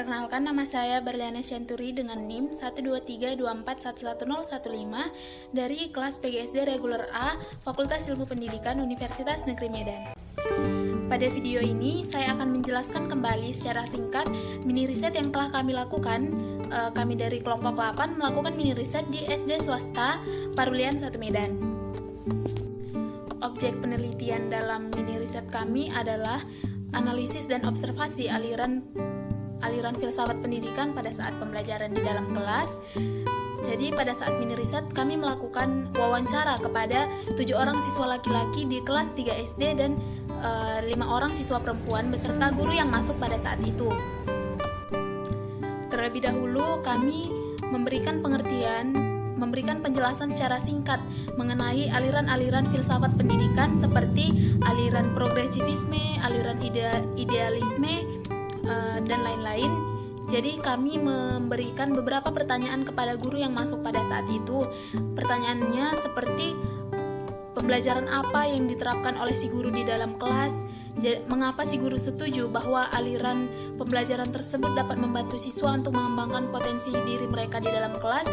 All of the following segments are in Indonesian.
Perkenalkan, nama saya Berliana Syanturi dengan NIM 12324111015 dari kelas PGSD Reguler A, Fakultas Ilmu Pendidikan Universitas Negeri Medan. Pada video ini, saya akan menjelaskan kembali secara singkat mini riset yang telah kami lakukan. Kami dari kelompok 8 melakukan mini riset di SD swasta Parulian 1 Medan. Objek penelitian dalam mini riset kami adalah analisis dan observasi aliran filsafat pendidikan pada saat pembelajaran di dalam kelas. Jadi pada saat mini riset kami melakukan wawancara kepada 7 orang siswa laki-laki di kelas 3 SD dan 5 orang siswa perempuan beserta guru yang masuk pada saat itu. Terlebih dahulu kami memberikan penjelasan secara singkat mengenai aliran-aliran filsafat pendidikan seperti aliran progresivisme, aliran idealisme, dan lain-lain. Jadi kami memberikan beberapa pertanyaan kepada guru yang masuk pada saat itu. Pertanyaannya seperti pembelajaran apa yang diterapkan oleh si guru di dalam kelas, mengapa si guru setuju bahwa aliran pembelajaran tersebut dapat membantu siswa untuk mengembangkan potensi diri mereka di dalam kelas.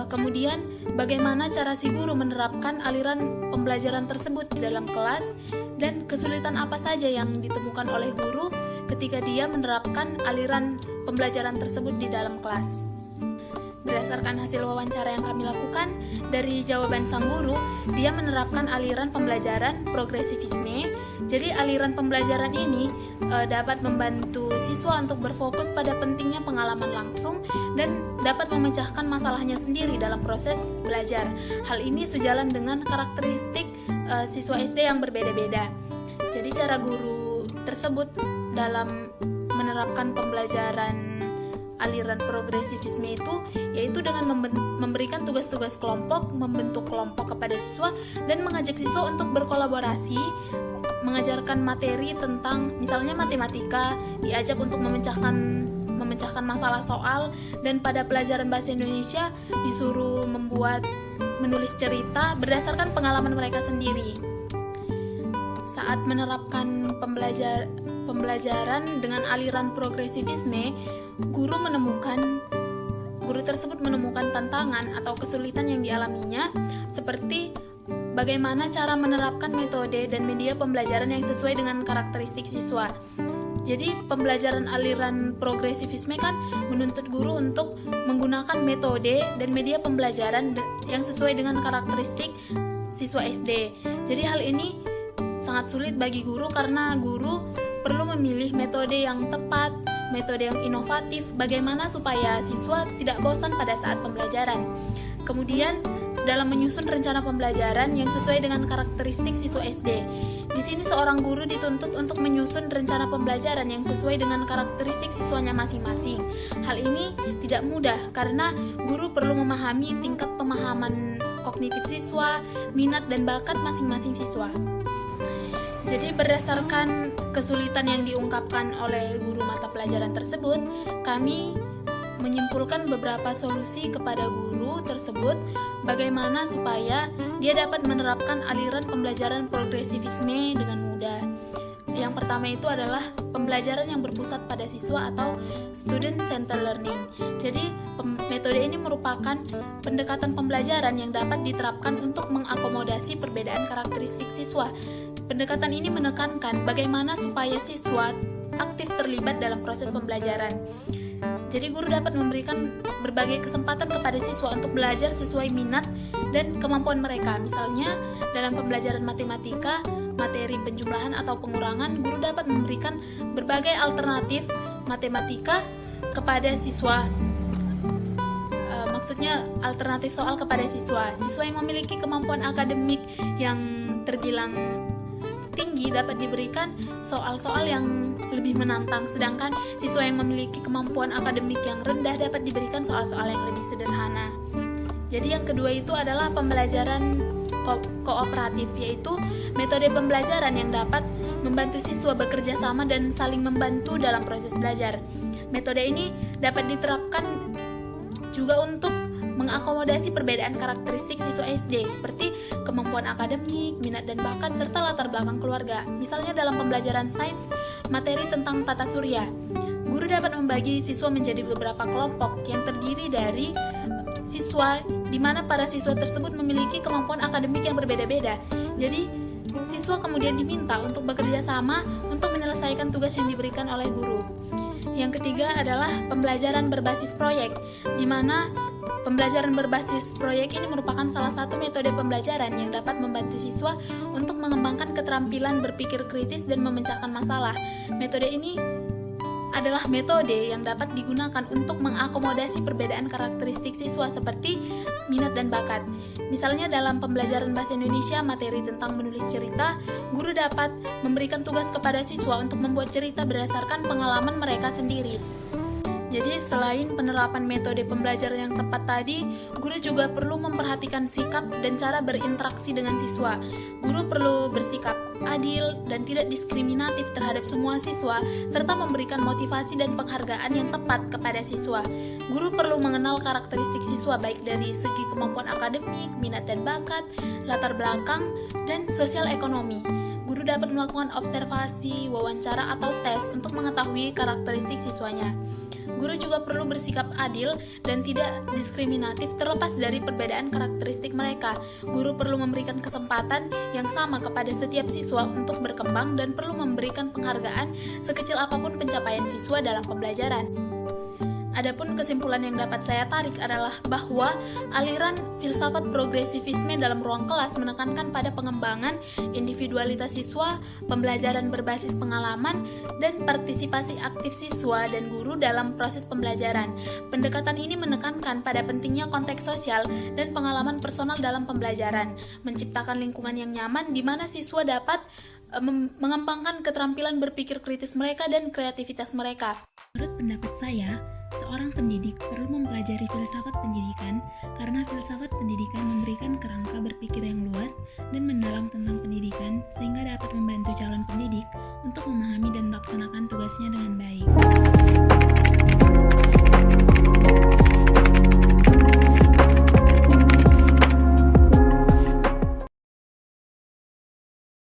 Kemudian bagaimana cara si guru menerapkan aliran pembelajaran tersebut di dalam kelas, dan kesulitan apa saja yang ditemukan oleh guru ketika dia menerapkan aliran pembelajaran tersebut di dalam kelas. Berdasarkan hasil wawancara yang kami lakukan, dari jawaban sang guru, dia menerapkan aliran pembelajaran progresivisme. Jadi aliran pembelajaran ini dapat membantu siswa untuk berfokus pada pentingnya pengalaman langsung dan dapat memecahkan masalahnya sendiri dalam proses belajar. Hal ini sejalan dengan karakteristik siswa SD yang berbeda-beda. Jadi cara guru tersebut dalam menerapkan pembelajaran aliran progresivisme itu yaitu dengan memberikan tugas-tugas kelompok, membentuk kelompok kepada siswa dan mengajak siswa untuk berkolaborasi, mengajarkan materi tentang misalnya matematika, diajak untuk memecahkan masalah soal, dan pada pelajaran bahasa Indonesia disuruh menulis cerita berdasarkan pengalaman mereka sendiri. Saat menerapkan pembelajaran dengan aliran progresivisme, guru tersebut menemukan tantangan atau kesulitan yang dialaminya, seperti bagaimana cara menerapkan metode dan media pembelajaran yang sesuai dengan karakteristik siswa. Jadi pembelajaran aliran progresivisme kan menuntut guru untuk menggunakan metode dan media pembelajaran yang sesuai dengan karakteristik siswa SD. Jadi hal ini sangat sulit bagi guru karena guru perlu memilih metode yang tepat, metode yang inovatif, bagaimana supaya siswa tidak bosan pada saat pembelajaran. Kemudian dalam menyusun rencana pembelajaran yang sesuai dengan karakteristik siswa SD. Di sini seorang guru dituntut untuk menyusun rencana pembelajaran yang sesuai dengan karakteristik siswanya masing-masing. Hal ini tidak mudah karena guru perlu memahami tingkat pemahaman kognitif siswa, minat dan bakat masing-masing siswa. Jadi berdasarkan kesulitan yang diungkapkan oleh guru mata pelajaran tersebut, kami menyimpulkan beberapa solusi kepada guru tersebut bagaimana supaya dia dapat menerapkan aliran pembelajaran progresivisme dengan mudah. Yang pertama itu adalah pembelajaran yang berpusat pada siswa atau student centered learning. Jadi metode ini merupakan pendekatan pembelajaran yang dapat diterapkan untuk mengakomodasi perbedaan karakteristik siswa. Pendekatan ini menekankan bagaimana supaya siswa aktif terlibat dalam proses pembelajaran. Jadi guru dapat memberikan berbagai kesempatan kepada siswa untuk belajar sesuai minat dan kemampuan mereka. Misalnya dalam pembelajaran matematika, materi penjumlahan atau pengurangan, guru dapat memberikan berbagai alternatif matematika kepada siswa. Maksudnya alternatif soal kepada siswa. Siswa yang memiliki kemampuan akademik yang terbilang tinggi dapat diberikan soal-soal yang lebih menantang, sedangkan siswa yang memiliki kemampuan akademik yang rendah dapat diberikan soal-soal yang lebih sederhana. Jadi yang kedua itu adalah pembelajaran kooperatif, yaitu metode pembelajaran yang dapat membantu siswa bekerja sama dan saling membantu dalam proses belajar. Metode ini dapat diterapkan juga untuk mengakomodasi perbedaan karakteristik siswa SD seperti kemampuan akademik, minat dan bakat, serta latar belakang keluarga. Misalnya dalam pembelajaran sains, materi tentang tata surya, guru Guru dapat membagi siswa menjadi beberapa kelompok yang terdiri dari siswa di mana para siswa tersebut memiliki kemampuan akademik yang berbeda-beda. Jadi, siswa kemudian diminta untuk bekerja sama untuk menyelesaikan tugas yang diberikan oleh guru. Yang ketiga adalah pembelajaran berbasis proyek, di mana pembelajaran berbasis proyek ini merupakan salah satu metode pembelajaran yang dapat membantu siswa untuk mengembangkan keterampilan berpikir kritis dan memecahkan masalah. Metode ini adalah metode yang dapat digunakan untuk mengakomodasi perbedaan karakteristik siswa seperti minat dan bakat. Misalnya dalam pembelajaran bahasa Indonesia materi tentang menulis cerita, guru dapat memberikan tugas kepada siswa untuk membuat cerita berdasarkan pengalaman mereka sendiri. Jadi selain penerapan metode pembelajaran yang tepat tadi, guru juga perlu memperhatikan sikap dan cara berinteraksi dengan siswa. Guru perlu bersikap adil dan tidak diskriminatif terhadap semua siswa, serta memberikan motivasi dan penghargaan yang tepat kepada siswa. Guru perlu mengenal karakteristik siswa baik dari segi kemampuan akademik, minat dan bakat, latar belakang, dan sosial ekonomi. Guru dapat melakukan observasi, wawancara, atau tes untuk mengetahui karakteristik siswanya. Guru juga perlu bersikap adil dan tidak diskriminatif terlepas dari perbedaan karakteristik mereka. Guru perlu memberikan kesempatan yang sama kepada setiap siswa untuk berkembang dan perlu memberikan penghargaan sekecil apapun pencapaian siswa dalam pembelajaran. Adapun kesimpulan yang dapat saya tarik adalah bahwa aliran filsafat progresivisme dalam ruang kelas menekankan pada pengembangan individualitas siswa, pembelajaran berbasis pengalaman, dan partisipasi aktif siswa dan guru dalam proses pembelajaran. Pendekatan ini menekankan pada pentingnya konteks sosial dan pengalaman personal dalam pembelajaran, menciptakan lingkungan yang nyaman di mana siswa dapat mengembangkan keterampilan berpikir kritis mereka dan kreativitas mereka. Menurut pendapat saya, seorang pendidik perlu mempelajari filsafat pendidikan karena filsafat pendidikan memberikan kerangka berpikir yang luas dan mendalam tentang pendidikan sehingga dapat membantu calon pendidik untuk memahami dan melaksanakan tugasnya dengan baik.